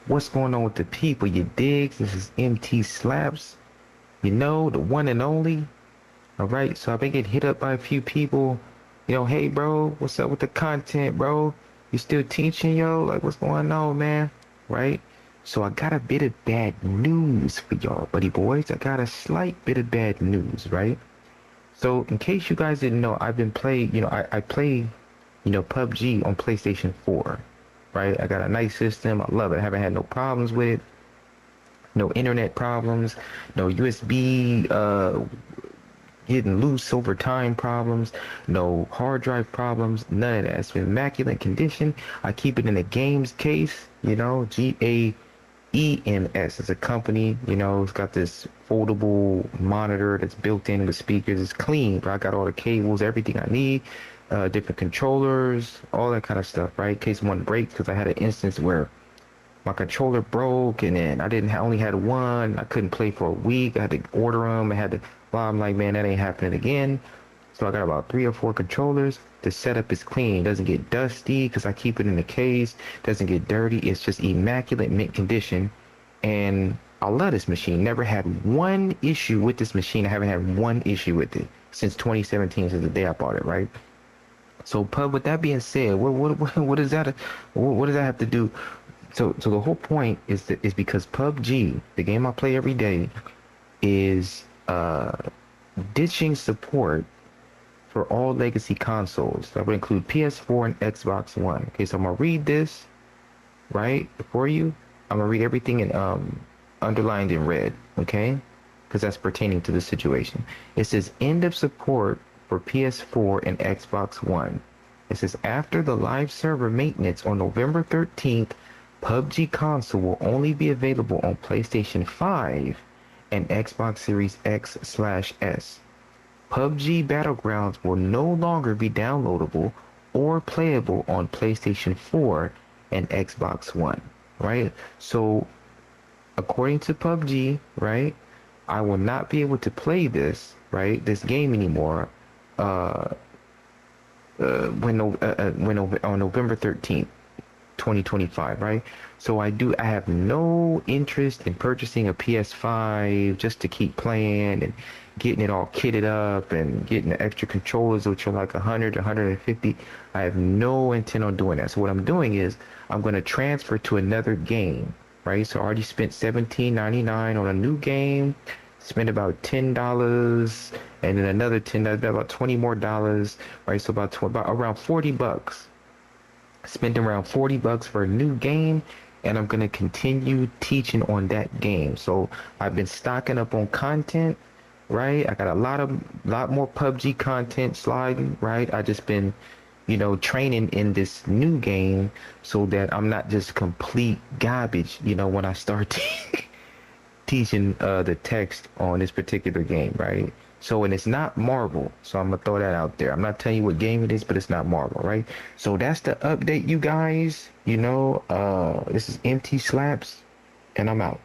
What's going on with the people? You dig? This is MT Slaps, you know, the one and only. All right, so I've been getting hit up by a few people. Hey, bro, what's up with the content, bro? You still teaching, yo? Like, what's going on, man? Right? So I got a bit of bad news for y'all, buddy boys. I got a slight bit of bad news, right? So in case you guys didn't know, I've been playing, I play, PUBG on PlayStation 4, right? I got a nice system. I love it. I haven't had no problems with it. No internet problems, no USB getting loose over time problems, no hard drive problems, none of that. It's been immaculate condition. I keep it in a games case, GAEMS is a company, it's got this foldable monitor that's built in with speakers. It's clean, but I got all the cables, everything I need, different controllers, all that kind of stuff, right? In case one breaks, because I had an instance where my controller broke and then I only had one. I couldn't play for a week. I had to order them. I had to, well, I'm like, man, that ain't happening again. So I got about 3 or 4 controllers. The setup is clean. It doesn't get dusty because I keep it in the case. Doesn't get dirty. It's just immaculate mint condition. And I love this machine. Never had one issue with this machine. I haven't had one issue with it since 2017, since the day I bought it, right? So, Pub, with that being said, what does that what does that have to do? So the whole point is because PUBG, the game I play every day, is ditching support for all legacy consoles. That would include PS4 and Xbox One. Okay, so I'm gonna read this right for you. I'm gonna read everything in underlined in red. Okay, because that's pertaining to the situation. It says end of support for PS4 and Xbox One. It says after the live server maintenance on November 13th. PUBG console will only be available on PlayStation 5 and Xbox Series X/S. PUBG Battlegrounds will no longer be downloadable or playable on PlayStation 4 and Xbox One, right? So, according to PUBG, right, I will not be able to play this game anymore, when on November 13th. 2025, right? So I have no interest in purchasing a PS5 just to keep playing and getting it all kitted up and getting the extra controllers, which are like 100, 150. I have no intent on doing that. So what I'm doing is I'm going to transfer to another game, right? So I already spent $17.99 on a new game, spent about $10 and then another $10, about 20 more dollars, right? So about around 40 bucks. Spent around 40 bucks for a new game, and I'm gonna continue teaching on that game. So I've been stocking up on content, right? I got a lot more PUBG content sliding, right? I just been, training in this new game so that I'm not just complete garbage, when I start teaching the text on this particular game, right? So, and it's not Marvel, so I'm gonna throw that out there. I'm not telling you what game it is, but it's not Marvel, right? So that's the update, you guys. This is MT Slaps, and I'm out.